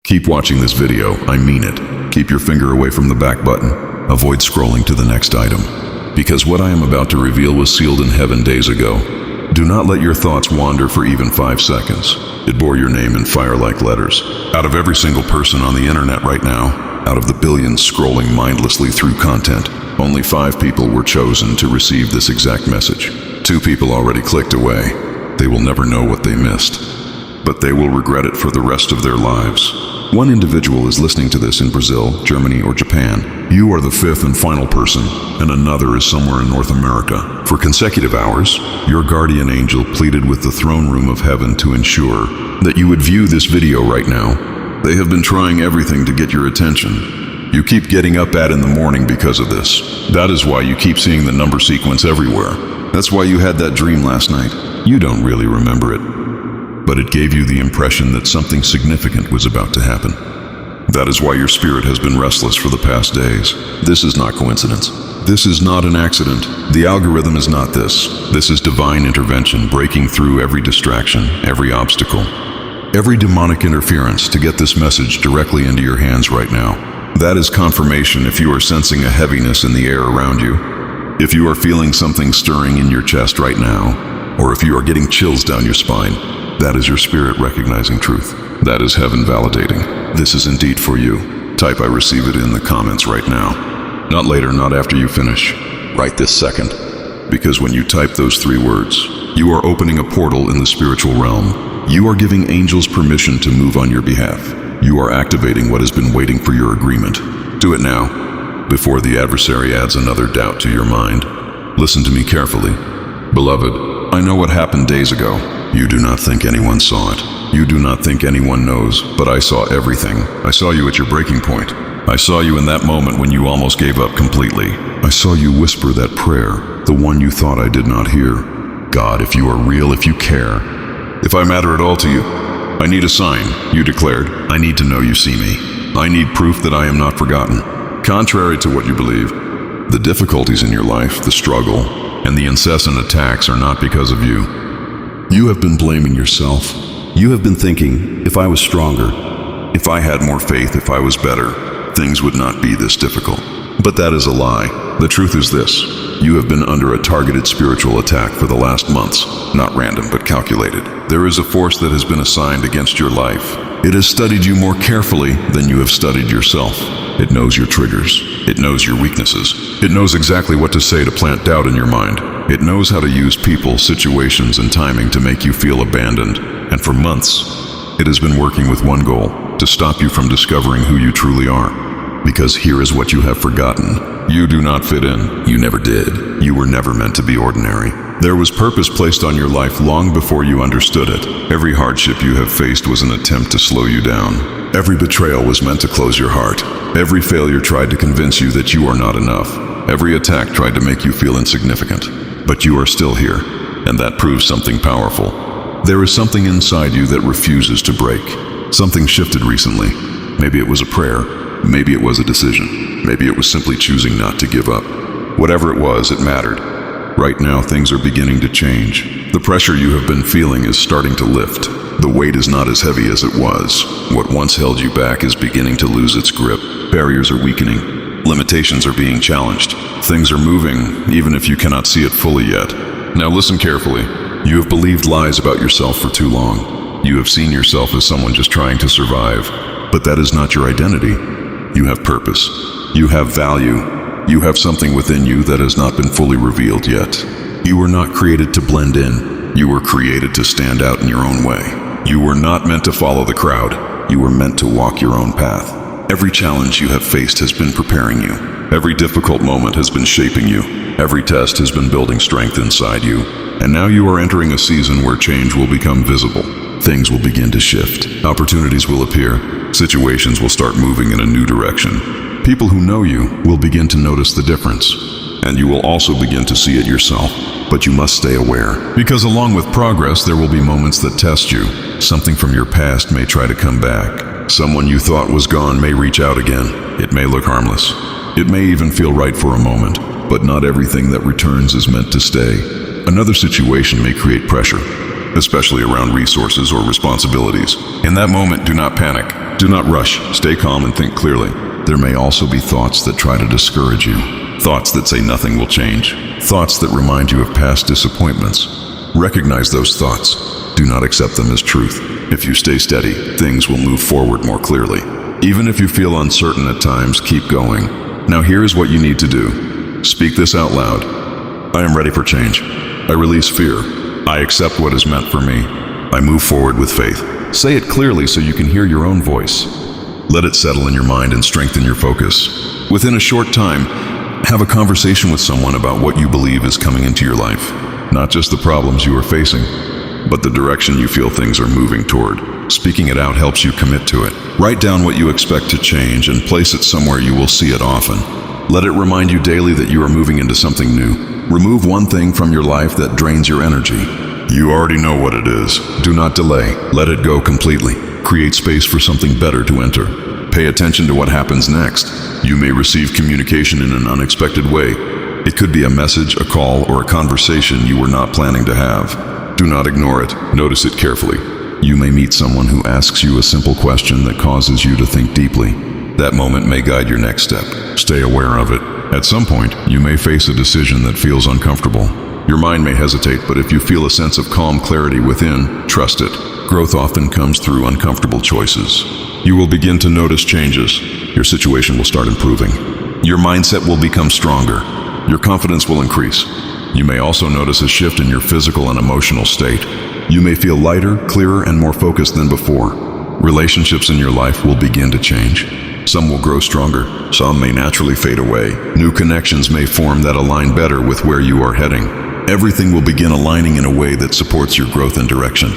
Keep watching this video, I mean it. Keep your finger away from the back button. Avoid scrolling to the next item. Because what I am about to reveal was sealed in heaven days ago. Do not let your thoughts wander for even 5 seconds. It bore your name in fire-like letters. Out of every single person on the internet right now, out of the billions scrolling mindlessly through content, only 5 people were chosen to receive this exact message. 2 people already clicked away. They will never know what they missed, but they will regret it for the rest of their lives. One individual is listening to this in Brazil, Germany, or Japan. You are the 5th and final person, and another is somewhere in North America. For consecutive hours, your guardian angel pleaded with the throne room of heaven to ensure that you would view this video right now. They have been trying everything to get your attention. You keep getting up in the morning because of this. That is why you keep seeing the number sequence everywhere. That's why you had that dream last night. You don't really remember it, but it gave you the impression that something significant was about to happen. That is why your spirit has been restless for the past days. This is not coincidence. This is not an accident. The algorithm is not this. This is divine intervention breaking through every distraction, every obstacle, every demonic interference to get this message directly into your hands right now. That is confirmation if you are sensing a heaviness in the air around you, if you are feeling something stirring in your chest right now, or if you are getting chills down your spine. That is your spirit recognizing truth. That is heaven validating. This is indeed for you. Type I receive it in the comments right now. Not later, not after you finish. Right this second. Because when you type those 3 words, you are opening a portal in the spiritual realm. You are giving angels permission to move on your behalf. You are activating what has been waiting for your agreement. Do it now, before the adversary adds another doubt to your mind. Listen to me carefully. Beloved, I know what happened days ago. You do not think anyone saw it. You do not think anyone knows, but I saw everything. I saw you at your breaking point. I saw you in that moment when you almost gave up completely. I saw you whisper that prayer, the one you thought I did not hear. God, if you are real, if you care, if I matter at all to you, I need a sign, you declared. I need to know you see me. I need proof that I am not forgotten. Contrary to what you believe, the difficulties in your life, the struggle, and the incessant attacks are not because of you. You have been blaming yourself. You have been thinking, if I was stronger, if I had more faith, if I was better, things would not be this difficult. But that is a lie. The truth is this. You have been under a targeted spiritual attack for the last months. Not random, but calculated. There is a force that has been assigned against your life. It has studied you more carefully than you have studied yourself. It knows your triggers. It knows your weaknesses. It knows exactly what to say to plant doubt in your mind. It knows how to use people, situations, and timing to make you feel abandoned. And for months, it has been working with one goal, to stop you from discovering who you truly are. Because here is what you have forgotten. You do not fit in. You never did. You were never meant to be ordinary. There was purpose placed on your life long before you understood it. Every hardship you have faced was an attempt to slow you down. Every betrayal was meant to close your heart. Every failure tried to convince you that you are not enough. Every attack tried to make you feel insignificant. But you are still here, and that proves something powerful. There is something inside you that refuses to break. Something shifted recently. Maybe it was a prayer. Maybe it was a decision. Maybe it was simply choosing not to give up. Whatever it was, it mattered. Right now, things are beginning to change. The pressure you have been feeling is starting to lift. The weight is not as heavy as it was. What once held you back is beginning to lose its grip. Barriers are weakening. Limitations are being challenged. Things are moving, even if you cannot see it fully yet. Now listen carefully. You have believed lies about yourself for too long. You have seen yourself as someone just trying to survive. But that is not your identity. You have purpose. You have value. You have something within you that has not been fully revealed yet. You were not created to blend in. You were created to stand out in your own way. You were not meant to follow the crowd. You were meant to walk your own path. Every challenge you have faced has been preparing you. Every difficult moment has been shaping you. Every test has been building strength inside you. And now you are entering a season where change will become visible. Things will begin to shift. Opportunities will appear. Situations will start moving in a new direction. People who know you will begin to notice the difference. And you will also begin to see it yourself. But you must stay aware. Because along with progress, there will be moments that test you. Something from your past may try to come back. Someone you thought was gone may reach out again. It may look harmless. It may even feel right for a moment. But not everything that returns is meant to stay. Another situation may create pressure, especially around resources or responsibilities. In that moment, do not panic. Do not rush. Stay calm and think clearly. There may also be thoughts that try to discourage you. Thoughts that say nothing will change. Thoughts that remind you of past disappointments. Recognize those thoughts. Do not accept them as truth. If you stay steady, things will move forward more clearly. Even if you feel uncertain at times, keep going. Now here is what you need to do. Speak this out loud. I am ready for change. I release fear. I accept what is meant for me. I move forward with faith. Say it clearly so you can hear your own voice. Let it settle in your mind and strengthen your focus. Within a short time, have a conversation with someone about what you believe is coming into your life. Not just the problems you are facing, but the direction you feel things are moving toward. Speaking it out helps you commit to it. Write down what you expect to change and place it somewhere you will see it often. Let it remind you daily that you are moving into something new. Remove one thing from your life that drains your energy. You already know what it is. Do not delay. Let it go completely. Create space for something better to enter. Pay attention to what happens next. You may receive communication in an unexpected way. It could be a message, a call, or a conversation you were not planning to have. Do not ignore it. Notice it carefully. You may meet someone who asks you a simple question that causes you to think deeply. That moment may guide your next step. Stay aware of it. At some point, you may face a decision that feels uncomfortable. Your mind may hesitate, but if you feel a sense of calm clarity within, trust it. Growth often comes through uncomfortable choices. You will begin to notice changes. Your situation will start improving. Your mindset will become stronger. Your confidence will increase. You may also notice a shift in your physical and emotional state. You may feel lighter, clearer, and more focused than before. Relationships in your life will begin to change. Some will grow stronger. Some may naturally fade away. New connections may form that align better with where you are heading. Everything will begin aligning in a way that supports your growth and direction.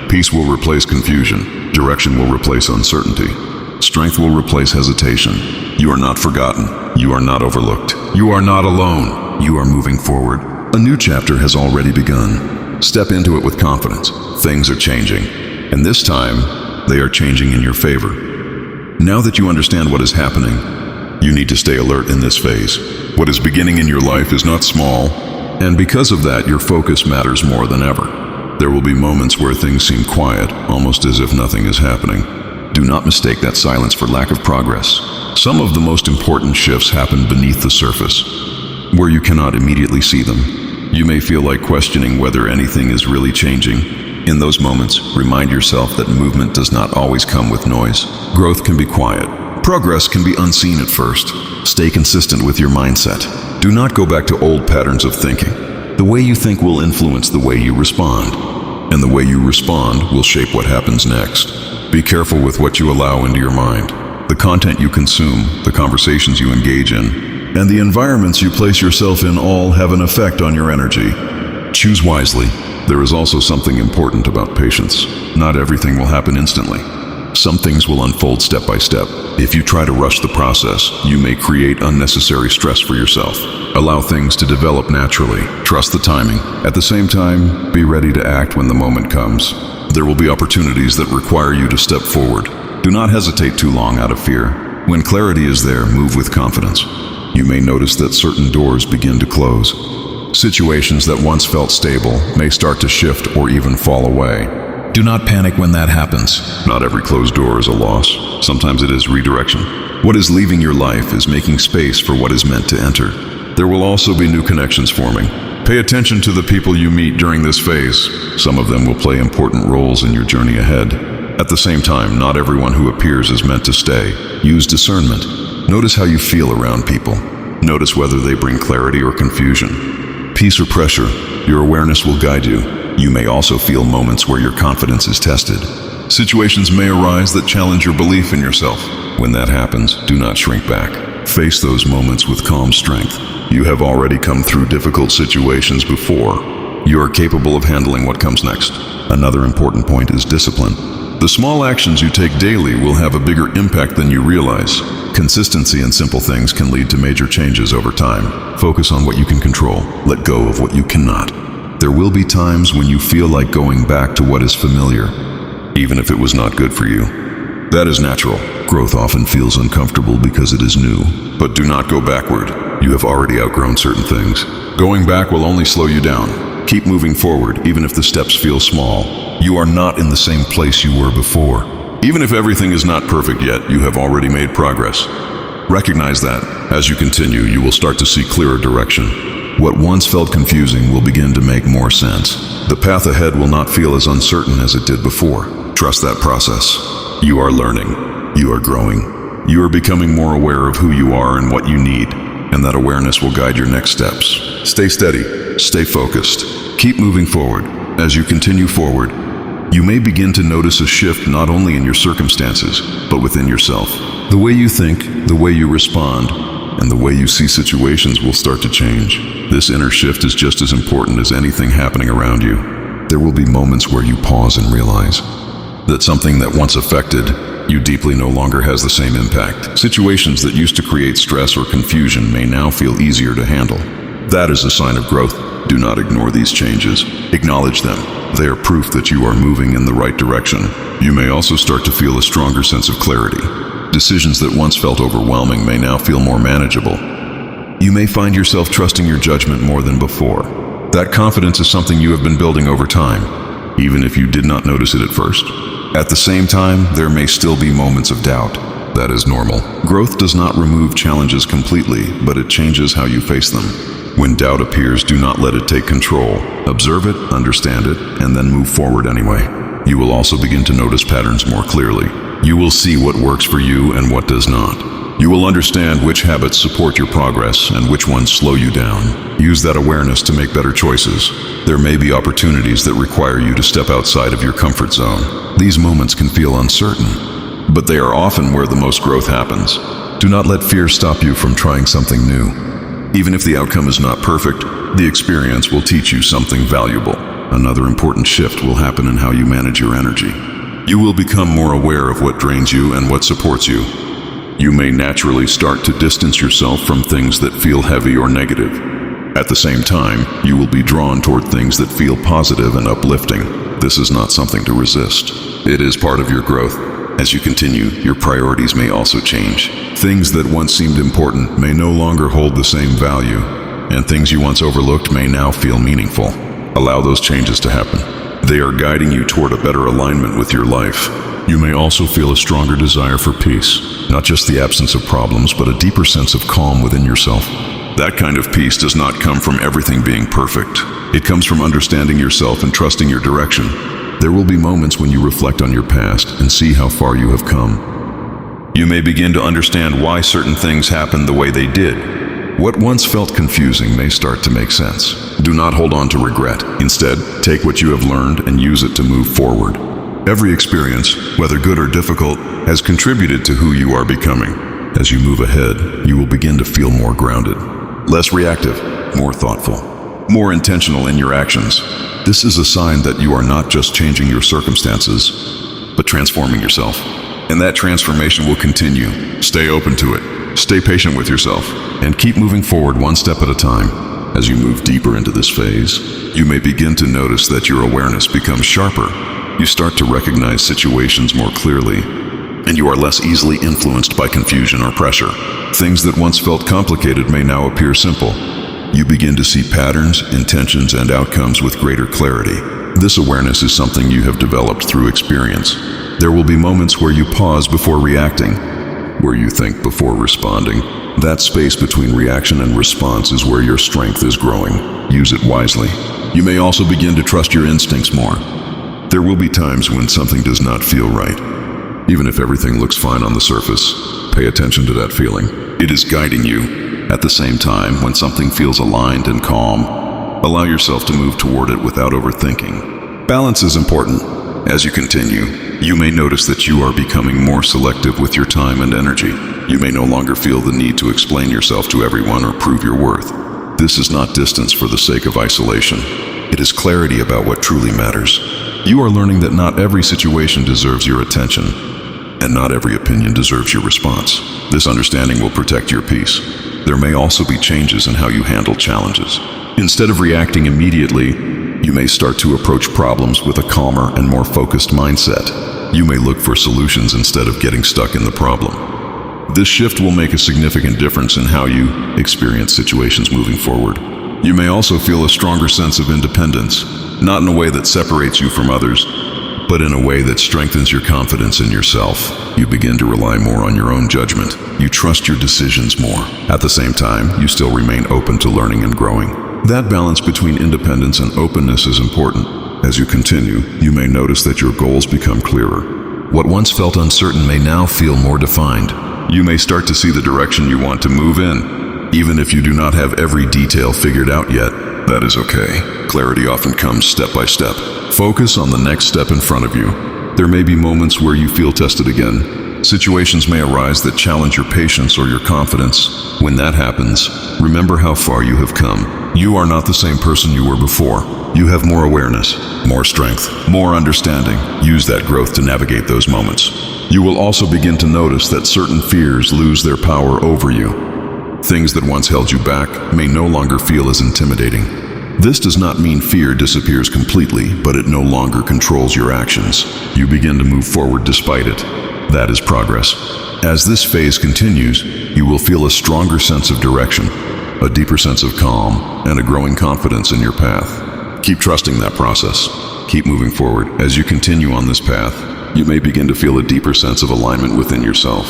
Peace will replace confusion. Direction will replace uncertainty. Strength will replace hesitation. You are not forgotten. You are not overlooked. You are not alone. You are moving forward. A new chapter has already begun. Step into it with confidence. Things are changing. And this time, they are changing in your favor. Now that you understand what is happening, you need to stay alert in this phase. What is beginning in your life is not small, and because of that, your focus matters more than ever. There will be moments where things seem quiet, almost as if nothing is happening. Do not mistake that silence for lack of progress. Some of the most important shifts happen beneath the surface, where you cannot immediately see them. You may feel like questioning whether anything is really changing. In those moments, remind yourself that movement does not always come with noise. Growth can be quiet. Progress can be unseen at first. Stay consistent with your mindset. Do not go back to old patterns of thinking. The way you think will influence the way you respond, and the way you respond will shape what happens next. Be careful with what you allow into your mind. The content you consume, the conversations you engage in, and the environments you place yourself in all have an effect on your energy. Choose wisely. There is also something important about patience. Not everything will happen instantly. Some things will unfold step by step. If you try to rush the process, you may create unnecessary stress for yourself. Allow things to develop naturally. Trust the timing. At the same time, be ready to act when the moment comes. There will be opportunities that require you to step forward. Do not hesitate too long out of fear. When clarity is there, move with confidence. You may notice that certain doors begin to close. Situations that once felt stable may start to shift or even fall away. Do not panic when that happens. Not every closed door is a loss. Sometimes it is redirection. What is leaving your life is making space for what is meant to enter. There will also be new connections forming. Pay attention to the people you meet during this phase. Some of them will play important roles in your journey ahead. At the same time, not everyone who appears is meant to stay. Use discernment. Notice how you feel around people. Notice whether they bring clarity or confusion. Peace or pressure, your awareness will guide you. You may also feel moments where your confidence is tested. Situations may arise that challenge your belief in yourself. When that happens, do not shrink back. Face those moments with calm strength. You have already come through difficult situations before. You are capable of handling what comes next. Another important point is discipline. The small actions you take daily will have a bigger impact than you realize. Consistency in simple things can lead to major changes over time. Focus on what you can control. Let go of what you cannot. There will be times when you feel like going back to what is familiar, even if it was not good for you. That is natural. Growth often feels uncomfortable because it is new. But do not go backward. You have already outgrown certain things. Going back will only slow you down. Keep moving forward, even if the steps feel small. You are not in the same place you were before. Even if everything is not perfect yet, you have already made progress. Recognize that. As you continue, you will start to see clearer direction. What once felt confusing will begin to make more sense. The path ahead will not feel as uncertain as it did before. Trust that process. You are learning. You are growing. You are becoming more aware of who you are and what you need, and that awareness will guide your next steps. Stay steady. Stay focused. Keep moving forward. As you continue forward, you may begin to notice a shift not only in your circumstances, but within yourself. The way you think, the way you respond, and the way you see situations will start to change. This inner shift is just as important as anything happening around you. There will be moments where you pause and realize that something that once affected you deeply no longer has the same impact. Situations that used to create stress or confusion may now feel easier to handle. That is a sign of growth. Do not ignore these changes. Acknowledge them. They are proof that you are moving in the right direction. You may also start to feel a stronger sense of clarity. Decisions that once felt overwhelming may now feel more manageable. You may find yourself trusting your judgment more than before. That confidence is something you have been building over time, even if you did not notice it at first. At the same time, there may still be moments of doubt. That is normal. Growth does not remove challenges completely, but it changes how you face them. When doubt appears, do not let it take control. Observe it, understand it, and then move forward anyway. You will also begin to notice patterns more clearly. You will see what works for you and what does not. You will understand which habits support your progress and which ones slow you down. Use that awareness to make better choices. There may be opportunities that require you to step outside of your comfort zone. These moments can feel uncertain, but they are often where the most growth happens. Do not let fear stop you from trying something new. Even if the outcome is not perfect, the experience will teach you something valuable. Another important shift will happen in how you manage your energy. You will become more aware of what drains you and what supports you. You may naturally start to distance yourself from things that feel heavy or negative. At the same time, you will be drawn toward things that feel positive and uplifting. This is not something to resist. It is part of your growth. As you continue, your priorities may also change. Things that once seemed important may no longer hold the same value, and things you once overlooked may now feel meaningful. Allow those changes to happen. They are guiding you toward a better alignment with your life. You may also feel a stronger desire for peace, not just the absence of problems, but a deeper sense of calm within yourself. That kind of peace does not come from everything being perfect. It comes from understanding yourself and trusting your direction. There will be moments when you reflect on your past and see how far you have come. You may begin to understand why certain things happened the way they did. What once felt confusing may start to make sense. Do not hold on to regret. Instead, take what you have learned and use it to move forward. Every experience, whether good or difficult, has contributed to who you are becoming. As you move ahead, you will begin to feel more grounded, less reactive, more thoughtful, more intentional in your actions. This is a sign that you are not just changing your circumstances, but transforming yourself. And that transformation will continue. Stay open to it. Stay patient with yourself, and keep moving forward one step at a time. As you move deeper into this phase, you may begin to notice that your awareness becomes sharper. You start to recognize situations more clearly, and you are less easily influenced by confusion or pressure. Things that once felt complicated may now appear simple. You begin to see patterns, intentions, and outcomes with greater clarity. This awareness is something you have developed through experience. There will be moments where you pause before reacting, where you think before responding. That space between reaction and response is where your strength is growing. Use it wisely. You may also begin to trust your instincts more. There will be times when something does not feel right. Even if everything looks fine on the surface, pay attention to that feeling. It is guiding you. At the same time, when something feels aligned and calm, allow yourself to move toward it without overthinking. Balance is important. As you continue, you may notice that you are becoming more selective with your time and energy. You may no longer feel the need to explain yourself to everyone or prove your worth. This is not distance for the sake of isolation. It is clarity about what truly matters. You are learning that not every situation deserves your attention, and not every opinion deserves your response. This understanding will protect your peace. There may also be changes in how you handle challenges. Instead of reacting immediately, you may start to approach problems with a calmer and more focused mindset. You may look for solutions instead of getting stuck in the problem. This shift will make a significant difference in how you experience situations moving forward. You may also feel a stronger sense of independence, not in a way that separates you from others, but in a way that strengthens your confidence in yourself. You begin to rely more on your own judgment. You trust your decisions more. At the same time, you still remain open to learning and growing. That balance between independence and openness is important. As you continue, you may notice that your goals become clearer. What once felt uncertain may now feel more defined. You may start to see the direction you want to move in, even if you do not have every detail figured out yet. That is okay. Clarity often comes step by step. Focus on the next step in front of you. There may be moments where you feel tested again. Situations may arise that challenge your patience or your confidence. When that happens, remember how far you have come. You are not the same person you were before. You have more awareness, more strength, more understanding. Use that growth to navigate those moments. You will also begin to notice that certain fears lose their power over you. Things that once held you back may no longer feel as intimidating. This does not mean fear disappears completely, but it no longer controls your actions. You begin to move forward despite it. That is progress. As this phase continues, you will feel a stronger sense of direction, a deeper sense of calm, and a growing confidence in your path. Keep trusting that process. Keep moving forward. As you continue on this path, you may begin to feel a deeper sense of alignment within yourself.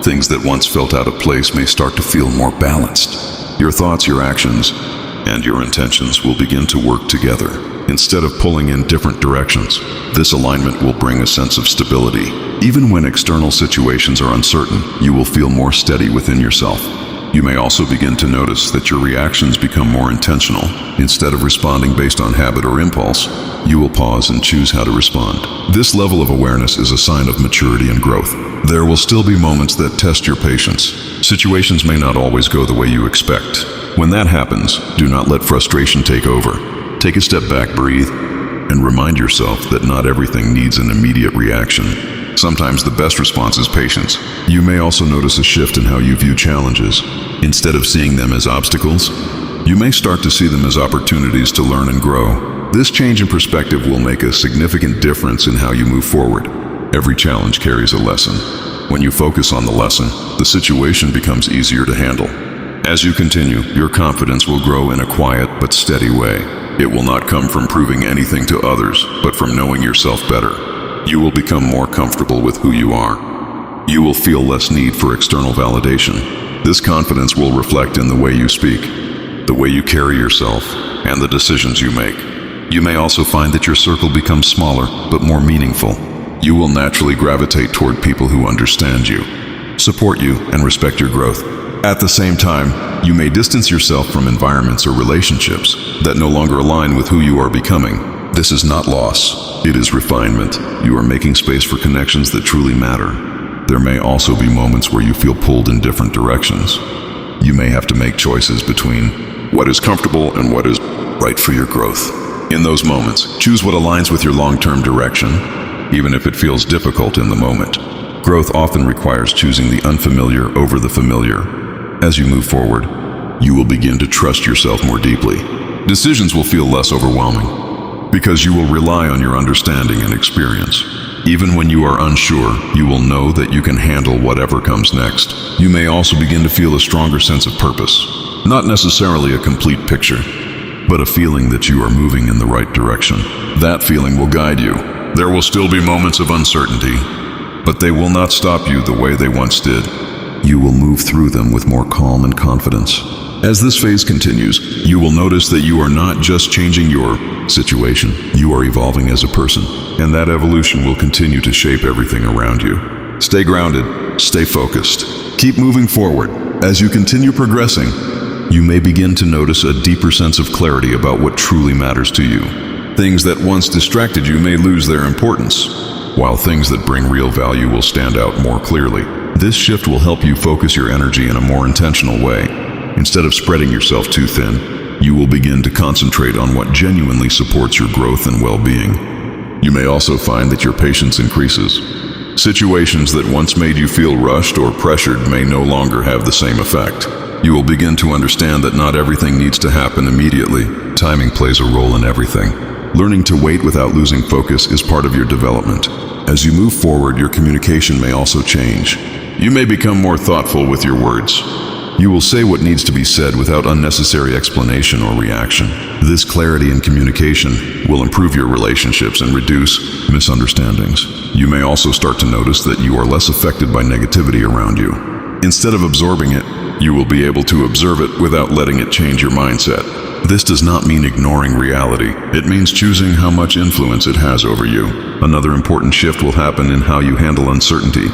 Things that once felt out of place may start to feel more balanced. Your thoughts, your actions, and your intentions will begin to work together. Instead of pulling in different directions, this alignment will bring a sense of stability. Even when external situations are uncertain, you will feel more steady within yourself. You may also begin to notice that your reactions become more intentional. Instead of responding based on habit or impulse, you will pause and choose how to respond. This level of awareness is a sign of maturity and growth. There will still be moments that test your patience. Situations may not always go the way you expect. When that happens, do not let frustration take over. Take a step back, breathe, and remind yourself that not everything needs an immediate reaction. Sometimes the best response is patience. You may also notice a shift in how you view challenges. Instead of seeing them as obstacles, you may start to see them as opportunities to learn and grow. This change in perspective will make a significant difference in how you move forward. Every challenge carries a lesson. When you focus on the lesson, the situation becomes easier to handle. As you continue, your confidence will grow in a quiet but steady way. It will not come from proving anything to others, but from knowing yourself better. You will become more comfortable with who you are. You will feel less need for external validation. This confidence will reflect in the way you speak, the way you carry yourself, and the decisions you make. You may also find that your circle becomes smaller, but more meaningful. You will naturally gravitate toward people who understand you, support you, and respect your growth. At the same time, you may distance yourself from environments or relationships that no longer align with who you are becoming. This is not loss, it is refinement. You are making space for connections that truly matter. There may also be moments where you feel pulled in different directions. You may have to make choices between what is comfortable and what is right for your growth. In those moments, choose what aligns with your long-term direction, even if it feels difficult in the moment. Growth often requires choosing the unfamiliar over the familiar. As you move forward, you will begin to trust yourself more deeply. Decisions will feel less overwhelming, because you will rely on your understanding and experience. Even when you are unsure, you will know that you can handle whatever comes next. You may also begin to feel a stronger sense of purpose. Not necessarily a complete picture, but a feeling that you are moving in the right direction. That feeling will guide you. There will still be moments of uncertainty, but they will not stop you the way they once did. You will move through them with more calm and confidence. As this phase continues, you will notice that you are not just changing your situation, you are evolving as a person, and that evolution will continue to shape everything around you. Stay grounded, stay focused, keep moving forward. As you continue progressing, you may begin to notice a deeper sense of clarity about what truly matters to you. Things that once distracted you may lose their importance, while things that bring real value will stand out more clearly. This shift will help you focus your energy in a more intentional way. Instead of spreading yourself too thin, you will begin to concentrate on what genuinely supports your growth and well-being. You may also find that your patience increases. Situations that once made you feel rushed or pressured may no longer have the same effect. You will begin to understand that not everything needs to happen immediately. Timing plays a role in everything. Learning to wait without losing focus is part of your development. As you move forward, your communication may also change. You may become more thoughtful with your words. You will say what needs to be said without unnecessary explanation or reaction. This clarity in communication will improve your relationships and reduce misunderstandings. You may also start to notice that you are less affected by negativity around you. Instead of absorbing it, you will be able to observe it without letting it change your mindset. This does not mean ignoring reality. It means choosing how much influence it has over you. Another important shift will happen in how you handle uncertainty.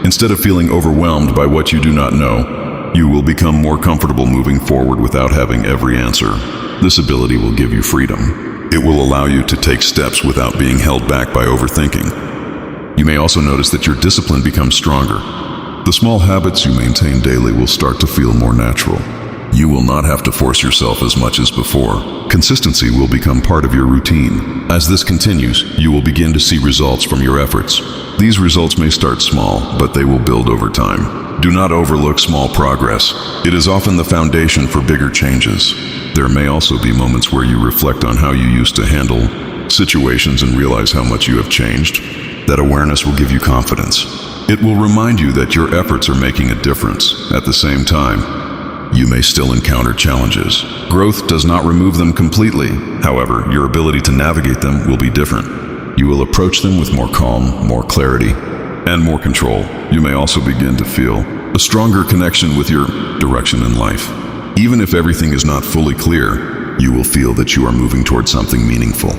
Instead of feeling overwhelmed by what you do not know, you will become more comfortable moving forward without having every answer. This ability will give you freedom. It will allow you to take steps without being held back by overthinking. You may also notice that your discipline becomes stronger. The small habits you maintain daily will start to feel more natural. You will not have to force yourself as much as before. Consistency will become part of your routine. As this continues, you will begin to see results from your efforts. These results may start small, but they will build over time. Do not overlook small progress. It is often the foundation for bigger changes. There may also be moments where you reflect on how you used to handle situations and realize how much you have changed. That awareness will give you confidence. It will remind you that your efforts are making a difference. At the same time, you may still encounter challenges. Growth does not remove them completely. However, your ability to navigate them will be different. You will approach them with more calm, more clarity, and more control. You may also begin to feel a stronger connection with your direction in life. Even if everything is not fully clear, you will feel that you are moving towards something meaningful.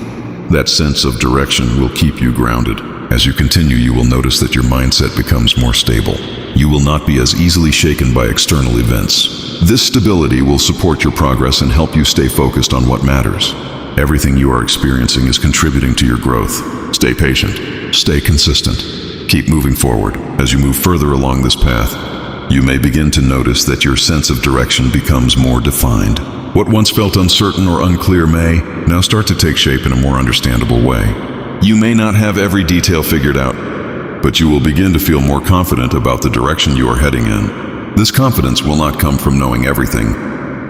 That sense of direction will keep you grounded. As you continue, you will notice that your mindset becomes more stable. You will not be as easily shaken by external events. This stability will support your progress and help you stay focused on what matters. Everything you are experiencing is contributing to your growth. Stay patient. Stay consistent. Keep moving forward. As you move further along this path, you may begin to notice that your sense of direction becomes more defined. What once felt uncertain or unclear may now start to take shape in a more understandable way. You may not have every detail figured out, but you will begin to feel more confident about the direction you are heading in. This confidence will not come from knowing everything,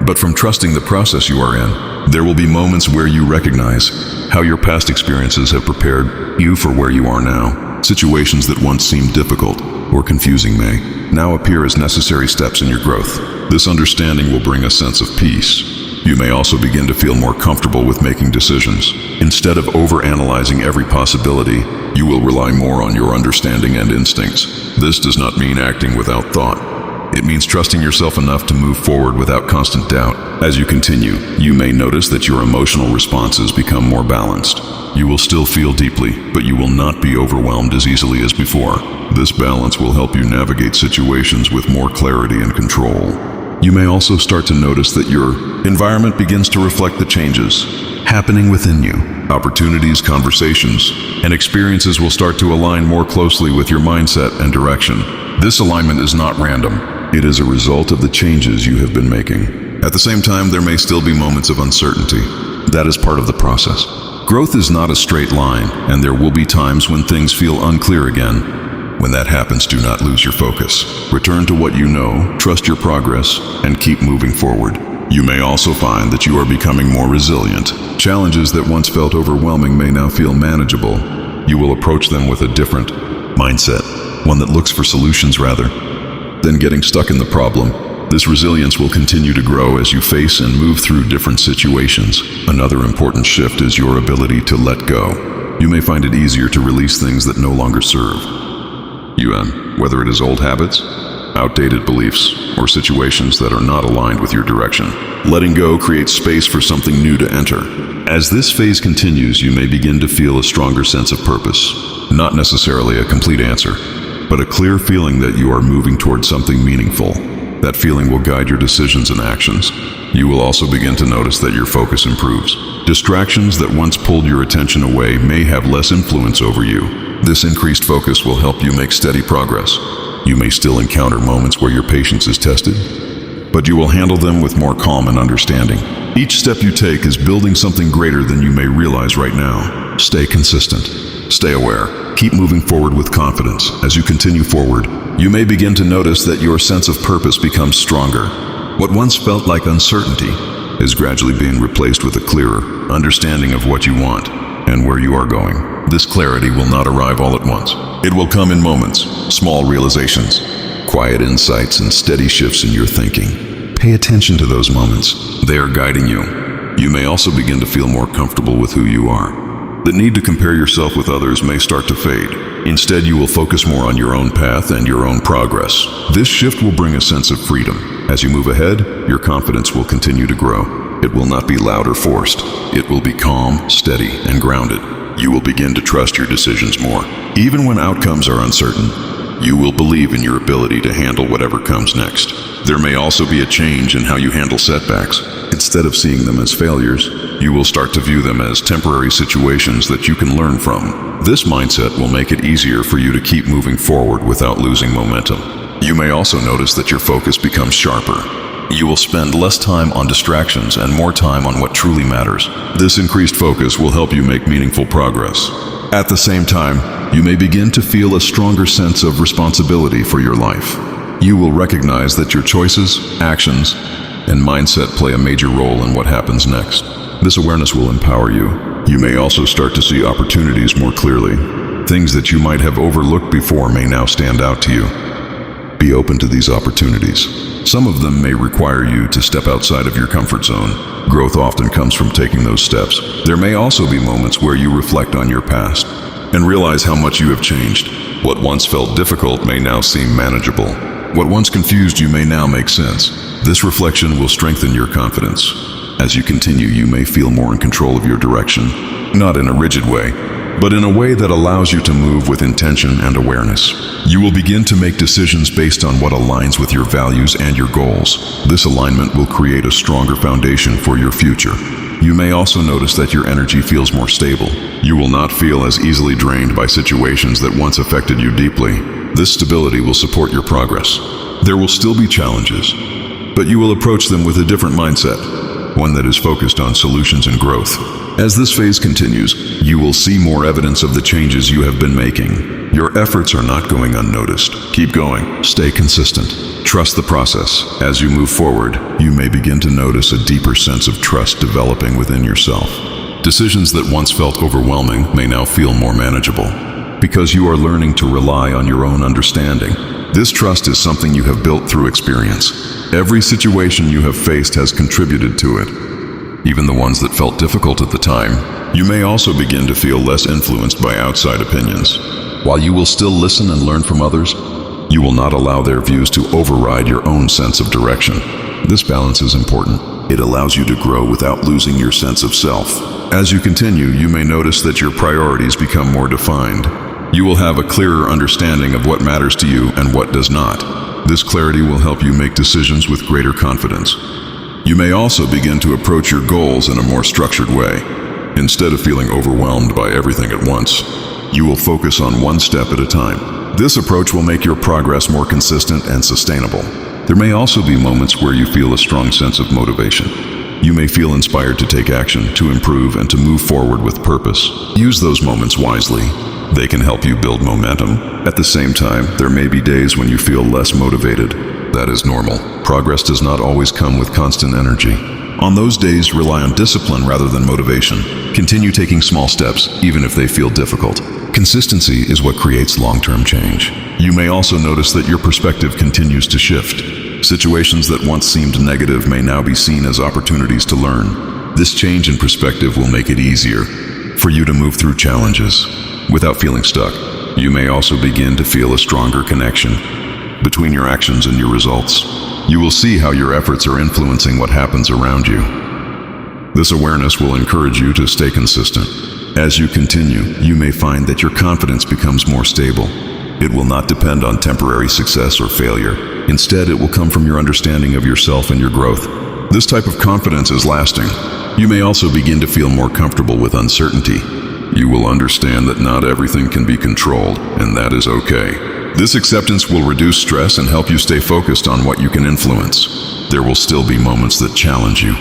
but from trusting the process you are in. There will be moments where you recognize how your past experiences have prepared you for where you are now. Situations that once seemed difficult or confusing may now appear as necessary steps in your growth. This understanding will bring a sense of peace. You may also begin to feel more comfortable with making decisions. Instead of overanalyzing every possibility, you will rely more on your understanding and instincts. This does not mean acting without thought. It means trusting yourself enough to move forward without constant doubt. As you continue, you may notice that your emotional responses become more balanced. You will still feel deeply, but you will not be overwhelmed as easily as before. This balance will help you navigate situations with more clarity and control. You may also start to notice that your environment begins to reflect the changes happening within you. Opportunities, conversations, and experiences will start to align more closely with your mindset and direction. This alignment is not random. It is a result of the changes you have been making. At the same time, there may still be moments of uncertainty. That is part of the process. Growth is not a straight line, and there will be times when things feel unclear again. When that happens, do not lose your focus. Return to what you know, trust your progress, and keep moving forward. You may also find that you are becoming more resilient. Challenges that once felt overwhelming may now feel manageable. You will approach them with a different mindset, one that looks for solutions rather than getting stuck in the problem. This resilience will continue to grow as you face and move through different situations. Another important shift is your ability to let go. You may find it easier to release things that no longer serve you, whether it is old habits, outdated beliefs, or situations that are not aligned with your direction. Letting go creates space for something new to enter. As this phase continues, you may begin to feel a stronger sense of purpose. Not necessarily a complete answer, but a clear feeling that you are moving towards something meaningful. That feeling will guide your decisions and actions. You will also begin to notice that your focus improves. Distractions that once pulled your attention away may have less influence over you. This increased focus will help you make steady progress. You may still encounter moments where your patience is tested, but you will handle them with more calm and understanding. Each step you take is building something greater than you may realize right now. Stay consistent. Stay aware. Keep moving forward with confidence. As you continue forward, you may begin to notice that your sense of purpose becomes stronger. What once felt like uncertainty is gradually being replaced with a clearer understanding of what you want and where you are going. This clarity will not arrive all at once. It will come in moments, small realizations, quiet insights, and steady shifts in your thinking. Pay attention to those moments. They are guiding you. You may also begin to feel more comfortable with who you are. The need to compare yourself with others may start to fade. Instead, you will focus more on your own path and your own progress. This shift will bring a sense of freedom. As you move ahead, your confidence will continue to grow. It will not be loud or forced. It will be calm, steady, and grounded. You will begin to trust your decisions more. Even when outcomes are uncertain, you will believe in your ability to handle whatever comes next. There may also be a change in how you handle setbacks. Instead of seeing them as failures, you will start to view them as temporary situations that you can learn from. This mindset will make it easier for you to keep moving forward without losing momentum. You may also notice that your focus becomes sharper. You will spend less time on distractions and more time on what truly matters. This increased focus will help you make meaningful progress. At the same time, you may begin to feel a stronger sense of responsibility for your life. You will recognize that your choices, actions, and mindset play a major role in what happens next. This awareness will empower you. You may also start to see opportunities more clearly. Things that you might have overlooked before may now stand out to you. Be open to these opportunities. Some of them may require you to step outside of your comfort zone. Growth often comes from taking those steps. There may also be moments where you reflect on your past and realize how much you have changed. What once felt difficult may now seem manageable. What once confused you may now make sense. This reflection will strengthen your confidence. As you continue, you may feel more in control of your direction, not in a rigid way, but in a way that allows you to move with intention and awareness. You will begin to make decisions based on what aligns with your values and your goals. This alignment will create a stronger foundation for your future. You may also notice that your energy feels more stable. You will not feel as easily drained by situations that once affected you deeply. This stability will support your progress. There will still be challenges, but you will approach them with a different mindset, one that is focused on solutions and growth. As this phase continues, you will see more evidence of the changes you have been making. Your efforts are not going unnoticed. Keep going. Stay consistent. Trust the process. As you move forward, you may begin to notice a deeper sense of trust developing within yourself. Decisions that once felt overwhelming may now feel more manageable, because you are learning to rely on your own understanding. This trust is something you have built through experience. Every situation you have faced has contributed to it, even the ones that felt difficult at the time. You may also begin to feel less influenced by outside opinions. While you will still listen and learn from others, you will not allow their views to override your own sense of direction. This balance is important. It allows you to grow without losing your sense of self. As you continue, you may notice that your priorities become more defined. You will have a clearer understanding of what matters to you and what does not. This clarity will help you make decisions with greater confidence. You may also begin to approach your goals in a more structured way. Instead of feeling overwhelmed by everything at once, you will focus on one step at a time. This approach will make your progress more consistent and sustainable. There may also be moments where you feel a strong sense of motivation. You may feel inspired to take action, to improve, and to move forward with purpose. Use those moments wisely. They can help you build momentum. At the same time, there may be days when you feel less motivated. That is normal. Progress does not always come with constant energy. On those days, rely on discipline rather than motivation. Continue taking small steps, even if they feel difficult. Consistency is what creates long-term change. You may also notice that your perspective continues to shift. Situations that once seemed negative may now be seen as opportunities to learn. This change in perspective will make it easier for you to move through challenges without feeling stuck. You may also begin to feel a stronger connection between your actions and your results. You will see how your efforts are influencing what happens around you. This awareness will encourage you to stay consistent. As you continue, you may find that your confidence becomes more stable. It will not depend on temporary success or failure. Instead, it will come from your understanding of yourself and your growth. This type of confidence is lasting. You may also begin to feel more comfortable with uncertainty. You will understand that not everything can be controlled, and that is okay. This acceptance will reduce stress and help you stay focused on what you can influence. There will still be moments that challenge you,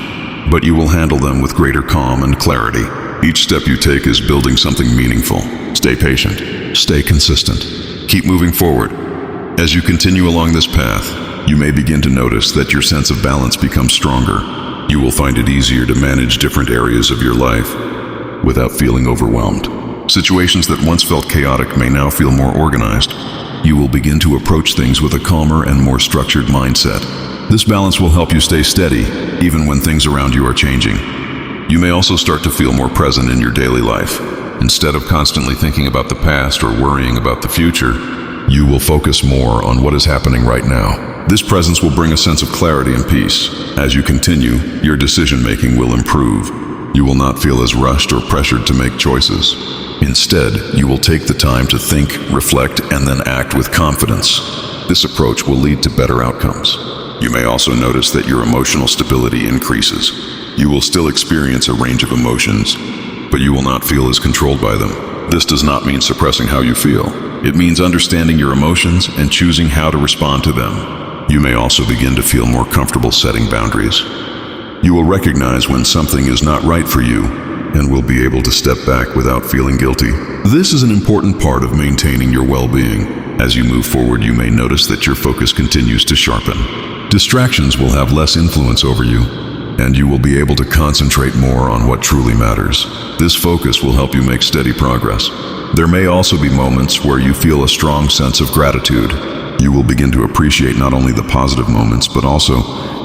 but you will handle them with greater calm and clarity. Each step you take is building something meaningful. Stay patient. Stay consistent. Keep moving forward. As you continue along this path, you may begin to notice that your sense of balance becomes stronger. You will find it easier to manage different areas of your life without feeling overwhelmed. Situations that once felt chaotic may now feel more organized. You will begin to approach things with a calmer and more structured mindset. This balance will help you stay steady, even when things around you are changing. You may also start to feel more present in your daily life. Instead of constantly thinking about the past or worrying about the future, you will focus more on what is happening right now. This presence will bring a sense of clarity and peace. As you continue, your decision-making will improve. You will not feel as rushed or pressured to make choices. Instead, you will take the time to think, reflect, and then act with confidence. This approach will lead to better outcomes. You may also notice that your emotional stability increases. You will still experience a range of emotions, but you will not feel as controlled by them. This does not mean suppressing how you feel. It means understanding your emotions and choosing how to respond to them. You may also begin to feel more comfortable setting boundaries. You will recognize when something is not right for you and will be able to step back without feeling guilty. This is an important part of maintaining your well-being. As you move forward, you may notice that your focus continues to sharpen. Distractions will have less influence over you, and you will be able to concentrate more on what truly matters. This focus will help you make steady progress. There may also be moments where you feel a strong sense of gratitude. You will begin to appreciate not only the positive moments, but also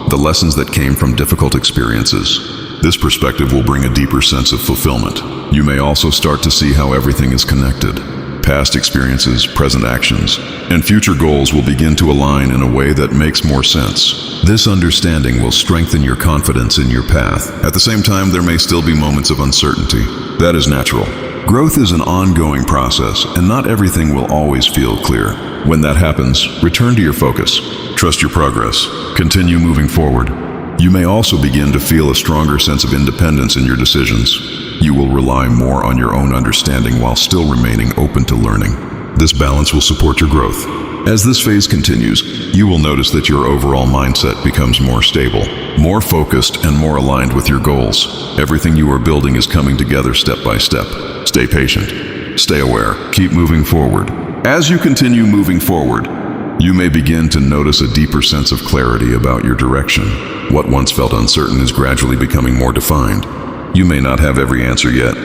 the lessons that came from difficult experiences. This perspective will bring a deeper sense of fulfillment. You may also start to see how everything is connected. Past experiences, present actions, and future goals will begin to align in a way that makes more sense. This understanding will strengthen your confidence in your path. At the same time, there may still be moments of uncertainty. That is natural. Growth is an ongoing process, and not everything will always feel clear. When that happens, return to your focus. Trust your progress. Continue moving forward. You may also begin to feel a stronger sense of independence in your decisions. You will rely more on your own understanding while still remaining open to learning. This balance will support your growth. As this phase continues, you will notice that your overall mindset becomes more stable, more focused, and more aligned with your goals. Everything you are building is coming together step by step. Stay patient. Stay aware. Keep moving forward. As you continue moving forward, you may begin to notice a deeper sense of clarity about your direction. What once felt uncertain is gradually becoming more defined. You may not have every answer yet,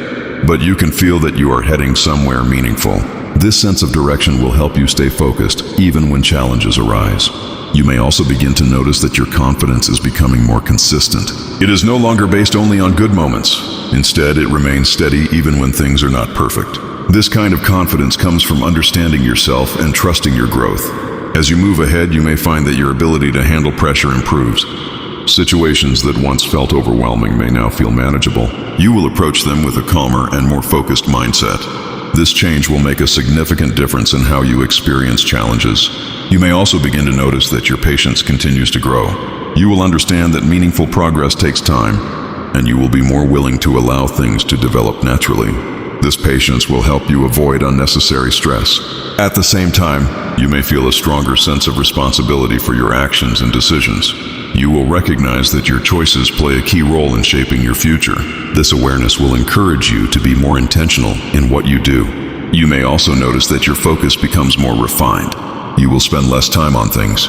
but you can feel that you are heading somewhere meaningful. This sense of direction will help you stay focused even when challenges arise. You may also begin to notice that your confidence is becoming more consistent. It is no longer based only on good moments. Instead, it remains steady even when things are not perfect. This kind of confidence comes from understanding yourself and trusting your growth. As you move ahead, you may find that your ability to handle pressure improves. Situations that once felt overwhelming may now feel manageable. You will approach them with a calmer and more focused mindset. This change will make a significant difference in how you experience challenges. You may also begin to notice that your patience continues to grow. You will understand that meaningful progress takes time, and you will be more willing to allow things to develop naturally. This patience will help you avoid unnecessary stress. At the same time, you may feel a stronger sense of responsibility for your actions and decisions. You will recognize that your choices play a key role in shaping your future. This awareness will encourage you to be more intentional in what you do. You may also notice that your focus becomes more refined. You will spend less time on things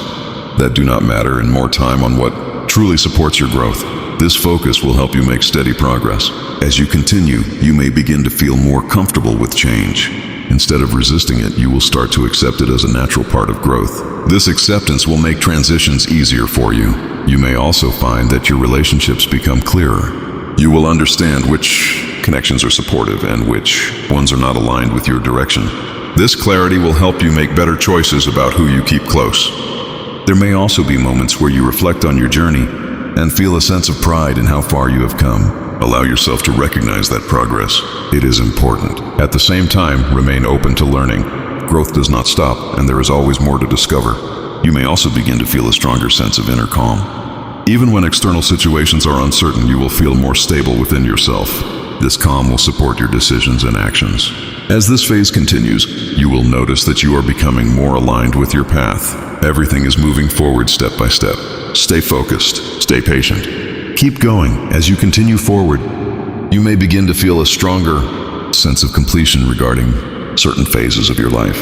that do not matter and more time on what truly supports your growth. This focus will help you make steady progress. As you continue, you may begin to feel more comfortable with change. Instead of resisting it, you will start to accept it as a natural part of growth. This acceptance will make transitions easier for you. You may also find that your relationships become clearer. You will understand which connections are supportive and which ones are not aligned with your direction. This clarity will help you make better choices about who you keep close. There may also be moments where you reflect on your journey and feel a sense of pride in how far you have come. Allow yourself to recognize that progress. It is important. At the same time, remain open to learning. Growth does not stop, and there is always more to discover. You may also begin to feel a stronger sense of inner calm. Even when external situations are uncertain, you will feel more stable within yourself. This calm will support your decisions and actions. As this phase continues, you will notice that you are becoming more aligned with your path. Everything is moving forward step by step. Stay focused. Stay patient. Keep going. As you continue forward, you may begin to feel a stronger sense of completion regarding certain phases of your life.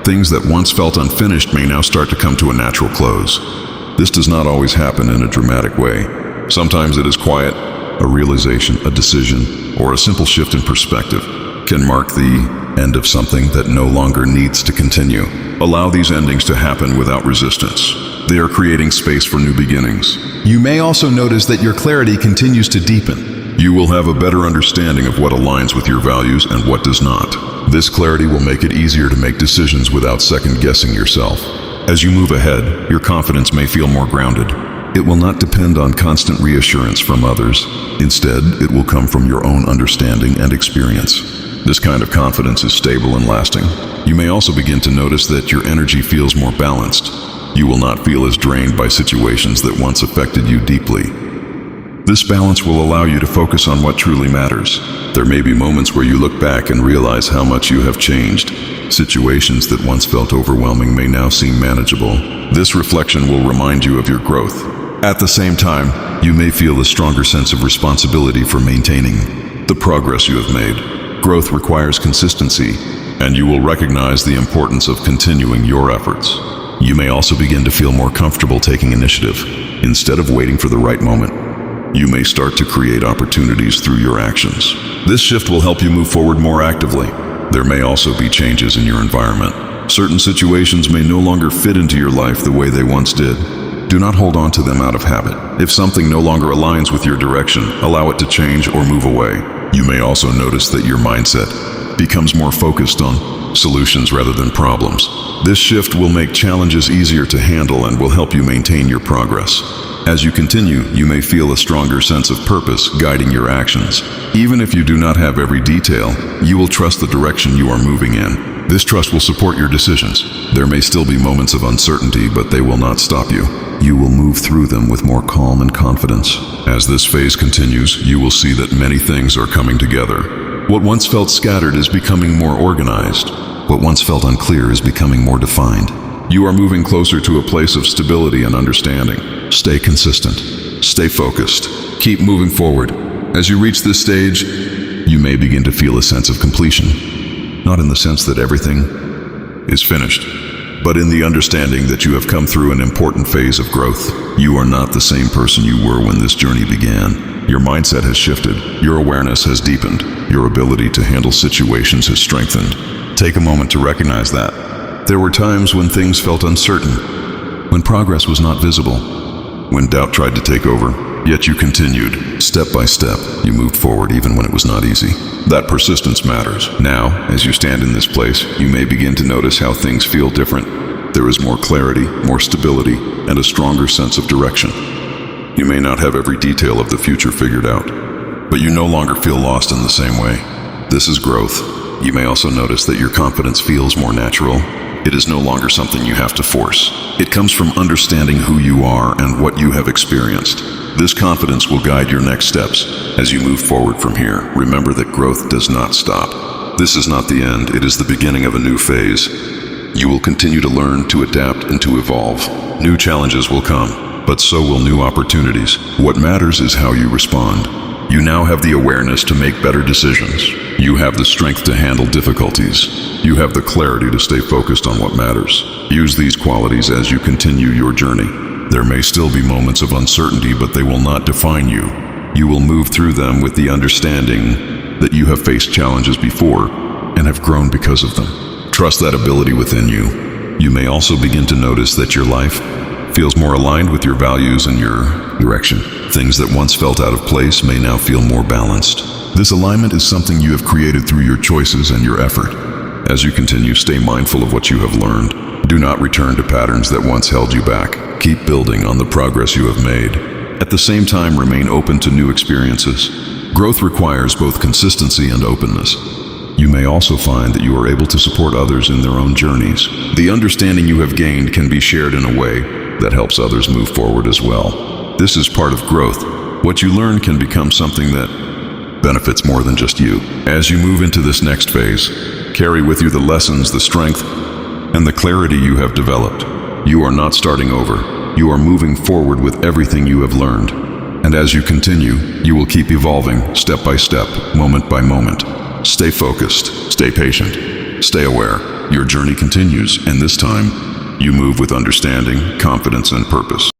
Things that once felt unfinished may now start to come to a natural close. This does not always happen in a dramatic way. Sometimes it is quiet. A realization, a decision, or a simple shift in perspective can mark the end of something that no longer needs to continue. Allow these endings to happen without resistance. They are creating space for new beginnings. You may also notice that your clarity continues to deepen. You will have a better understanding of what aligns with your values and what does not. This clarity will make it easier to make decisions without second-guessing yourself. As you move ahead, your confidence may feel more grounded. It will not depend on constant reassurance from others. Instead, it will come from your own understanding and experience. This kind of confidence is stable and lasting. You may also begin to notice that your energy feels more balanced. You will not feel as drained by situations that once affected you deeply. This balance will allow you to focus on what truly matters. There may be moments where you look back and realize how much you have changed. Situations that once felt overwhelming may now seem manageable. This reflection will remind you of your growth. At the same time, you may feel a stronger sense of responsibility for maintaining the progress you have made. Growth requires consistency, and you will recognize the importance of continuing your efforts. You may also begin to feel more comfortable taking initiative. Instead of waiting for the right moment, you may start to create opportunities through your actions. This shift will help you move forward more actively. There may also be changes in your environment. Certain situations may no longer fit into your life the way they once did. Do not hold on to them out of habit. If something no longer aligns with your direction, allow it to change or move away. You may also notice that your mindset becomes more focused on solutions rather than problems. This shift will make challenges easier to handle and will help you maintain your progress. As you continue, you may feel a stronger sense of purpose guiding your actions. Even if you do not have every detail, you will trust the direction you are moving in. This trust will support your decisions. There may still be moments of uncertainty, but they will not stop you. You will move through them with more calm and confidence. As this phase continues, you will see that many things are coming together. What once felt scattered is becoming more organized. What once felt unclear is becoming more defined. You are moving closer to a place of stability and understanding. Stay consistent. Stay focused. Keep moving forward. As you reach this stage, you may begin to feel a sense of completion. Not in the sense that everything is finished, but in the understanding that you have come through an important phase of growth. You are not the same person you were when this journey began. Your mindset has shifted. Your awareness has deepened. Your ability to handle situations has strengthened. Take a moment to recognize that. There were times when things felt uncertain, when progress was not visible, when doubt tried to take over, yet you continued. Step by step, you moved forward even when it was not easy. That persistence matters. Now, as you stand in this place, you may begin to notice how things feel different. There is more clarity, more stability, and a stronger sense of direction. You may not have every detail of the future figured out, but you no longer feel lost in the same way. This is growth. You may also notice that your confidence feels more natural. It is no longer something you have to force. It comes from understanding who you are and what you have experienced. This confidence will guide your next steps. As you move forward from here, remember that growth does not stop. This is not the end, it is the beginning of a new phase. You will continue to learn, to adapt, and to evolve. New challenges will come, but so will new opportunities. What matters is how you respond. You now have the awareness to make better decisions. You have the strength to handle difficulties. You have the clarity to stay focused on what matters. Use these qualities as you continue your journey. There may still be moments of uncertainty, but they will not define you. You will move through them with the understanding that you have faced challenges before and have grown because of them. Trust that ability within you. You may also begin to notice that your life feels more aligned with your values and your direction. Things that once felt out of place may now feel more balanced. This alignment is something you have created through your choices and your effort. As you continue, stay mindful of what you have learned. Do not return to patterns that once held you back. Keep building on the progress you have made. At the same time, remain open to new experiences. Growth requires both consistency and openness. You may also find that you are able to support others in their own journeys. The understanding you have gained can be shared in a way that helps others move forward as well. This is part of growth. What you learn can become something that benefits more than just you. As you move into this next phase, carry with you the lessons, the strength, and the clarity you have developed. You are not starting over. You are moving forward with everything you have learned. And as you continue, you will keep evolving step by step, moment by moment. Stay focused, stay patient, stay aware. Your journey continues, and this time, you move with understanding, confidence, and purpose.